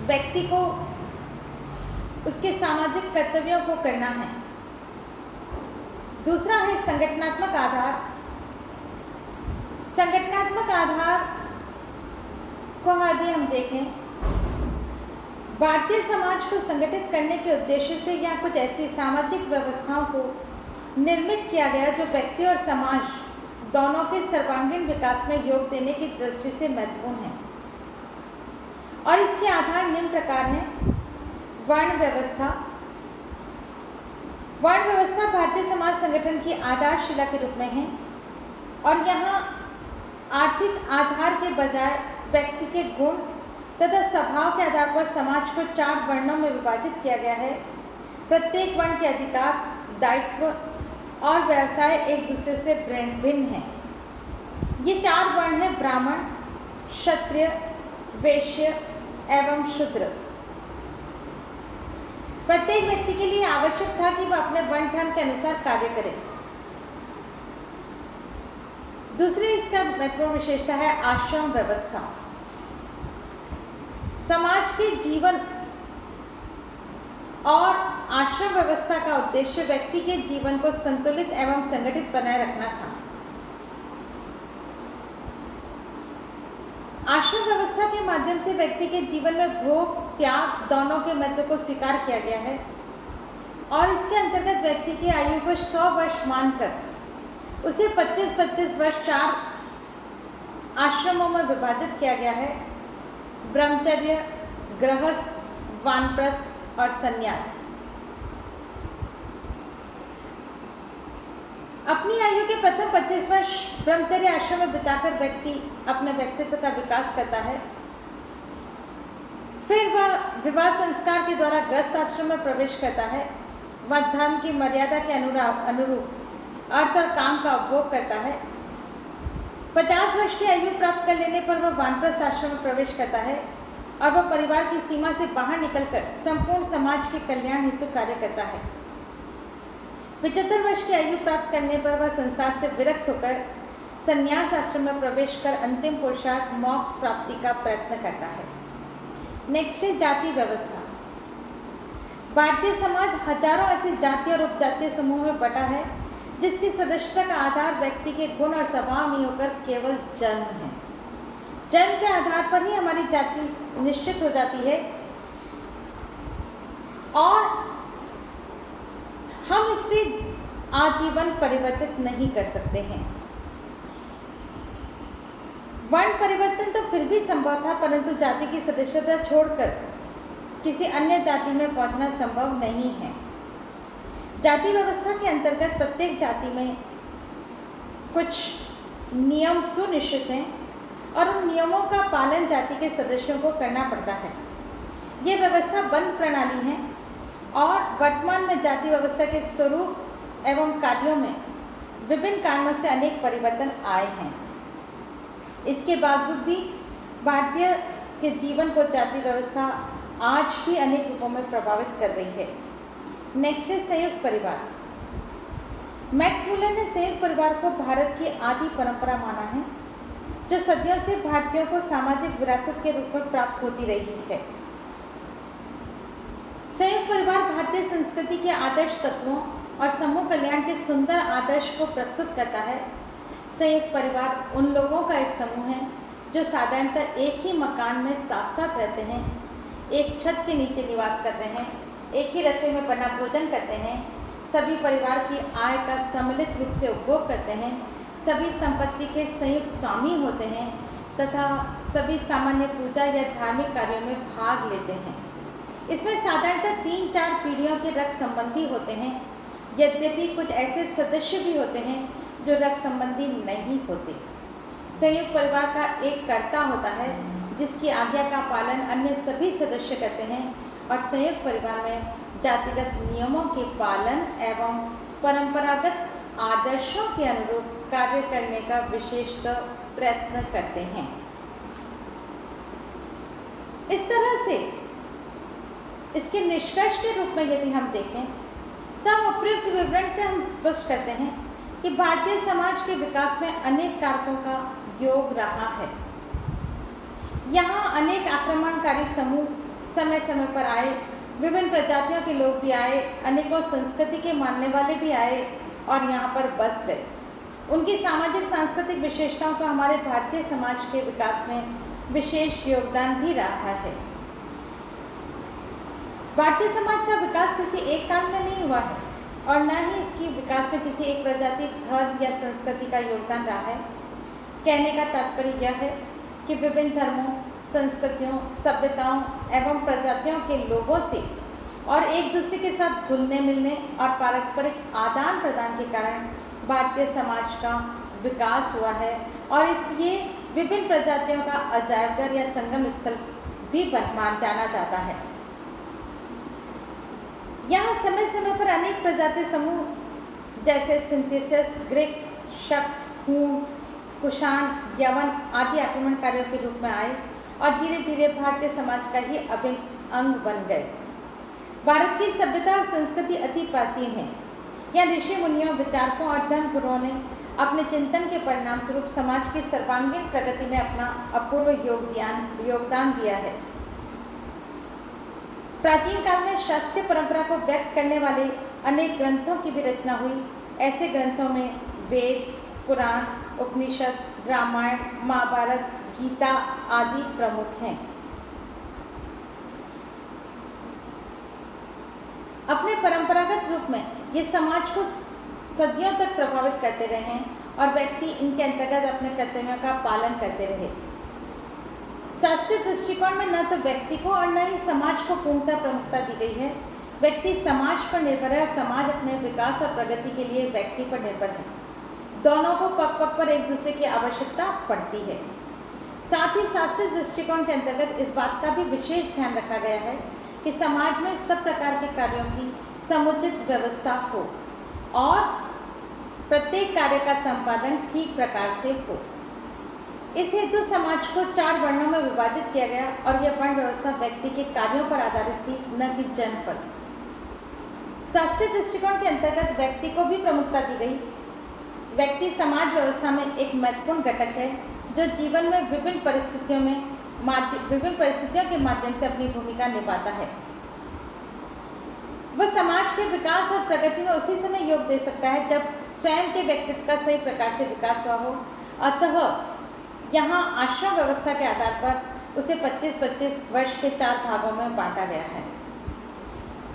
व्यक्ति को उसके सामाजिक कर्तव्यों को करना है। दूसरा है संगठनात्मक आधार। संगठनात्मक आधार को यदि हम देखें, भारतीय समाज को संगठित करने के उद्देश्य से यहाँ कुछ ऐसी सामाजिक व्यवस्थाओं को निर्मित किया गया जो व्यक्ति और समाज दोनों के सर्वांगीण विकास में योग देने की दृष्टि से महत्वपूर्ण है। और इसके आधार निम्न प्रकार हैं। वर्ण व्यवस्था। वर्ण व्यवस्था भारतीय समाज संगठन की आधारशिला के रूप में है और यहाँ आर्थिक आधार के बजाय व्यक्ति के गुण तथा स्वभाव के आधार पर समाज को 4 वर्णों में विभाजित किया गया है। प्रत्येक वर्ण के अधिकार, दायित्व और व्यवसाय एक दूसरे से भिन्न हैं। ये 4 वर्ण हैं: ब्राह्मण, क्षत्रिय, वैश्य एवं शूद्र। प्रत्येक व्यक्ति के लिए आवश्यक था कि वह अपने वर्ण धर्म के अनुसार कार्य करे। दूसरी इसका महत्वपूर्ण विशेषता है आश्रम व्यवस्था। समाज के जीवन और आश्रम व्यवस्था का उद्देश्य व्यक्ति के जीवन को संतुलित एवं संगठित बनाए रखना था। आश्रम व्यवस्था के माध्यम से व्यक्ति के जीवन में भोग त्याग दोनों के महत्व को स्वीकार किया गया है और इसके अंतर्गत व्यक्ति की आयु को 100 वर्ष मानकर उसे 25-25 वर्ष 4 आश्रमों में विभाजित किया गया है: ब्रह्मचर्य, गृहस्थ, वानप्रस्थ और संन्यास। अपनी आयु के प्रथम 25 वर्ष ब्रह्मचर्य आश्रम में बिताकर व्यक्ति अपने व्यक्तित्व का विकास करता है। फिर वह विवाह संस्कार के द्वारा गृहस्थ आश्रम में प्रवेश करता है। वह धर्म की मर्यादा के अनुरूप अर्थ और काम का उपभोग करता है। 50 वर्ष की आयु प्राप्त कर लेने पर वह वानप्रस्थ आश्रम में प्रवेश करता है और वह परिवार की सीमा से बाहर निकलकर संपूर्ण समाज के कल्याण हेतु कार्य करता है। 75 वर्ष की आयु प्राप्त करने पर वह संसार से विरक्त होकर संन्यास आश्रम में प्रवेश कर अंतिम पुरुषार्थ मोक्ष प्राप्ति का प्रयत्न करता है। नेक्स्ट है जाति व्यवस्था। भारतीय समाज हजारों ऐसी जाति और उपजातीय समूह में बटा है जिसकी सदस्यता का आधार व्यक्ति के गुण और स्वभाव नहीं होकर केवल जन्म है। जन्म के आधार पर ही हमारी जाति निश्चित हो जाती है और हम इससे आजीवन परिवर्तित नहीं कर सकते हैं। वर्ण परिवर्तन तो फिर भी संभव था, परंतु जाति की सदस्यता छोड़कर किसी अन्य जाति में पहुंचना संभव नहीं है। जाति व्यवस्था के अंतर्गत प्रत्येक जाति में कुछ नियम सुनिश्चित हैं और उन नियमों का पालन जाति के सदस्यों को करना पड़ता है। ये व्यवस्था बंद प्रणाली है और वर्तमान में जाति व्यवस्था के स्वरूप एवं कार्यों में विभिन्न कारणों से अनेक परिवर्तन आए हैं। इसके बावजूद भी भारतीय के जीवन को जाति व्यवस्था आज भी अनेक रूपों में प्रभावित कर रही है। नेक्स्ट है संयुक्त परिवार। मैक्स मुलर ने संयुक्त परिवार को भारत की आदि परंपरा माना है जो सदियों से भारतीयों को सामाजिक विरासत के रूप में प्राप्त होती रही है। संयुक्त परिवार भारतीय संस्कृति के आदर्श तत्वों और समूह कल्याण के सुंदर आदर्श को प्रस्तुत करता है। संयुक्त परिवार उन लोगों का एक समूह है जो साधारणतः एक ही मकान में साथ साथ रहते हैं, एक छत के नीचे निवास करते हैं, एक ही रसोई में बना भोजन करते हैं, सभी परिवार की आय का सम्मिलित रूप से उपभोग करते हैं, सभी संपत्ति के संयुक्त स्वामी होते हैं तथा सभी सामान्य पूजा या धार्मिक कार्यों में भाग लेते हैं। इसमें साधारणतः 3-4 पीढ़ियों के रक्त संबंधी होते हैं, यद्यपि कुछ ऐसे सदस्य भी होते हैं जो रक्त संबंधी नहीं होते। संयुक्त परिवार का एक कर्ता होता है जिसकी आज्ञा का पालन अन्य सभी सदस्य करते हैं और संयुक्त परिवार में जातिगत नियमों के पालन एवं परंपरागत आदर्शों के अनुरूप कार्य करने का विशेषतः प्रयत्न करते हैं। इस तरह से इसके निष्कर्ष के रूप में यदि हम देखें तो हम उपयुक्त विवरण से हम स्पष्ट करते हैं कि भारतीय समाज के विकास में अनेक कारकों का योग रहा है। यहाँ अनेक आक्रमणकारी समूह समय समय पर आए, विभिन्न प्रजातियों के लोग भी आए, अनेकों संस्कृति के मानने वाले भी आए और यहाँ पर बस गए। उनकी सामाजिक सांस्कृतिक विशेषताओं का हमारे भारतीय समाज के विकास में विशेष योगदान भी रहा है। भारतीय समाज का विकास किसी एक काल में नहीं हुआ है और न ही इसकी विकास में किसी एक प्रजाति, धर्म या संस्कृति का योगदान रहा है। कहने का तात्पर्य यह है कि विभिन्न धर्मों, संस्कृतियों, सभ्यताओं एवं प्रजातियों के लोगों से और एक दूसरे के साथ घुलने मिलने और पारस्परिक आदान प्रदान के कारण भारतीय समाज का विकास हुआ है और इसलिए विभिन्न प्रजातियों का अजायबघर या संगम स्थल भी जाना जाता है। यहाँ समय समय पर अनेक प्रजाति समूह जैसे सिंथेसिस, ग्रीक, शक, हूण, कुषाण, यवन आदि आक्रमणकारियों के रूप में आए और धीरे धीरे भारतीय समाज का ही अभिन्न अंग बन गए। भारत की सभ्यता और संस्कृति अति प्राचीन है। यहाँ ऋषि मुनियों, विचारकों और धर्म गुरुओं ने अपने चिंतन के परिणाम स्वरूप समाज की सर्वांगीण प्रगति में अपना अपूर्व योगदान दिया है। प्राचीन काल में शास्त्रीय परंपरा को व्यक्त करने वाले अनेक ग्रंथों की भी रचना हुई। ऐसे ग्रंथों में वेद, पुराण, उपनिषद, रामायण, महाभारत, गीता आदि प्रमुख हैं। अपने परंपरागत रूप में ये समाज को सदियों तक प्रभावित करते रहे हैं और व्यक्ति इनके अंतर्गत अपने कर्तव्यों का पालन करते रहे। शास्त्रीय दृष्टिकोण में न तो व्यक्ति को और न ही समाज को पूर्णतः प्रमुखता दी गई है। व्यक्ति समाज पर निर्भर है और समाज अपने विकास और प्रगति के लिए व्यक्ति पर निर्भर है। दोनों को पग पग पर एक दूसरे की आवश्यकता पड़ती है। साथ ही शास्त्रीय दृष्टिकोण के अंतर्गत इस बात का भी विशेष ध्यान रखा गया है कि समाज में सब प्रकार के कार्यों की समुचित व्यवस्था हो और प्रत्येक कार्य का संपादन ठीक प्रकार से हो। इस हेतु समाज को 4 वर्णों में विभाजित किया गया और यह वर्ण व्यवस्था व्यक्ति के कार्यों पर आधारित थी, न कि जन्म पर। शास्त्रीय दृष्टिकोण के अंतर्गत व्यक्ति को भी प्रमुखता दी गई। व्यक्ति समाज व्यवस्था में एक महत्वपूर्ण घटक है जो जीवन में विभिन्न परिस्थितियों के माध्यम से अपनी भूमिका निभाता है। वह समाज के विकास और प्रगति में उसी समय योग दे सकता है जब स्वयं के व्यक्तित्व का सही प्रकार से विकास हुआ हो। अतः यहाँ आश्रम व्यवस्था के आधार पर उसे 25-25 वर्ष के 4 भागों में बांटा गया है।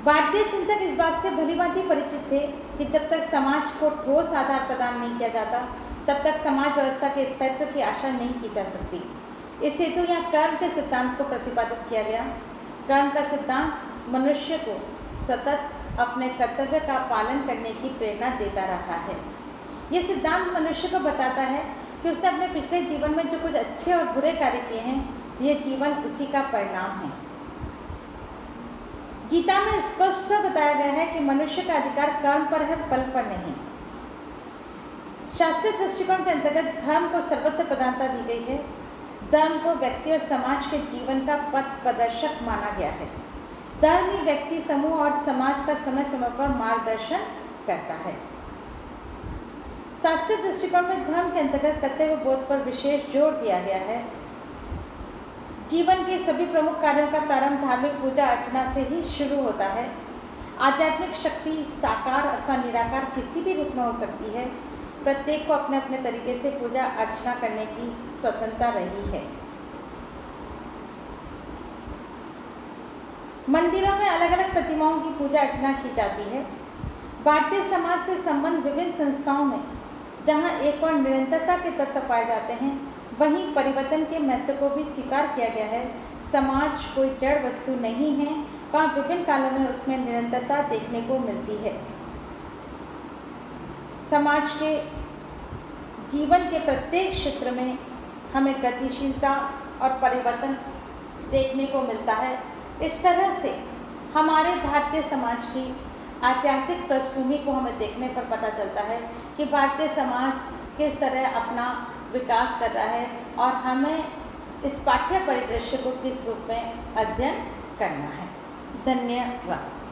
भारतीय चिंतक इस बात से भलीभांति परिचित थे कि जब तक समाज को ठोस आधार प्रदान नहीं किया जाता तब तक समाज व्यवस्था के स्थायित्व की आशा नहीं की जा सकती। इस हेतु यहाँ कर्म के सिद्धांत को प्रतिपादित किया गया। कर्म का सिद्धांत मनुष्य को सतत अपने कर्तव्य का पालन करने की प्रेरणा देता रहा है। यह सिद्धांत मनुष्य को बताता है कि उसने अपने पिछले जीवन में जो कुछ अच्छे और बुरे कार्य किए हैं, यह जीवन उसी का परिणाम है। गीता में स्पष्ट बताया गया है कि मनुष्य का अधिकार कर्म पर है, फल पर नहीं। शास्त्रीय दृष्टिकोण के अंतर्गत धर्म को सर्वत्र प्रधानता दी गई है। धर्म को व्यक्ति और समाज के जीवन का पथ प्रदर्शक माना गया है। धर्म ही व्यक्ति, समूह और समाज का समय समय पर मार्गदर्शन करता है। शास्त्रीय दृष्टिकोण में धर्म के अंतर्गत कर्तव्य बोध पर विशेष जोर दिया गया है। जीवन के सभी प्रमुख कार्यों का प्रारंभ धार्मिक पूजा अर्चना से ही शुरू होता है। आध्यात्मिक शक्ति साकार अथवा निराकार किसी भी रूप में हो सकती है। प्रत्येक को अपने अपने तरीके से पूजा अर्चना करने की स्वतंत्रता रही है। मंदिरों में अलग अलग प्रतिमाओं की पूजा अर्चना की जाती है। भारतीय समाज से संबंध विभिन्न संस्थाओं में जहाँ एक और निरंतरता के तत्व पाए जाते हैं, वहीं परिवर्तन के महत्व को भी स्वीकार किया गया है। समाज कोई जड़ वस्तु नहीं है, वहाँ विभिन्न कालों में उसमें निरंतरता देखने को मिलती है। समाज के जीवन के प्रत्येक क्षेत्र में हमें गतिशीलता और परिवर्तन देखने को मिलता है। इस तरह से हमारे भारतीय समाज की ऐतिहासिक पृष्ठभूमि को हमें देखने पर पता चलता है कि भारतीय समाज किस तरह अपना विकास कर रहा है और हमें इस पाठ्य परिदृश्य को किस रूप में अध्ययन करना है। धन्यवाद।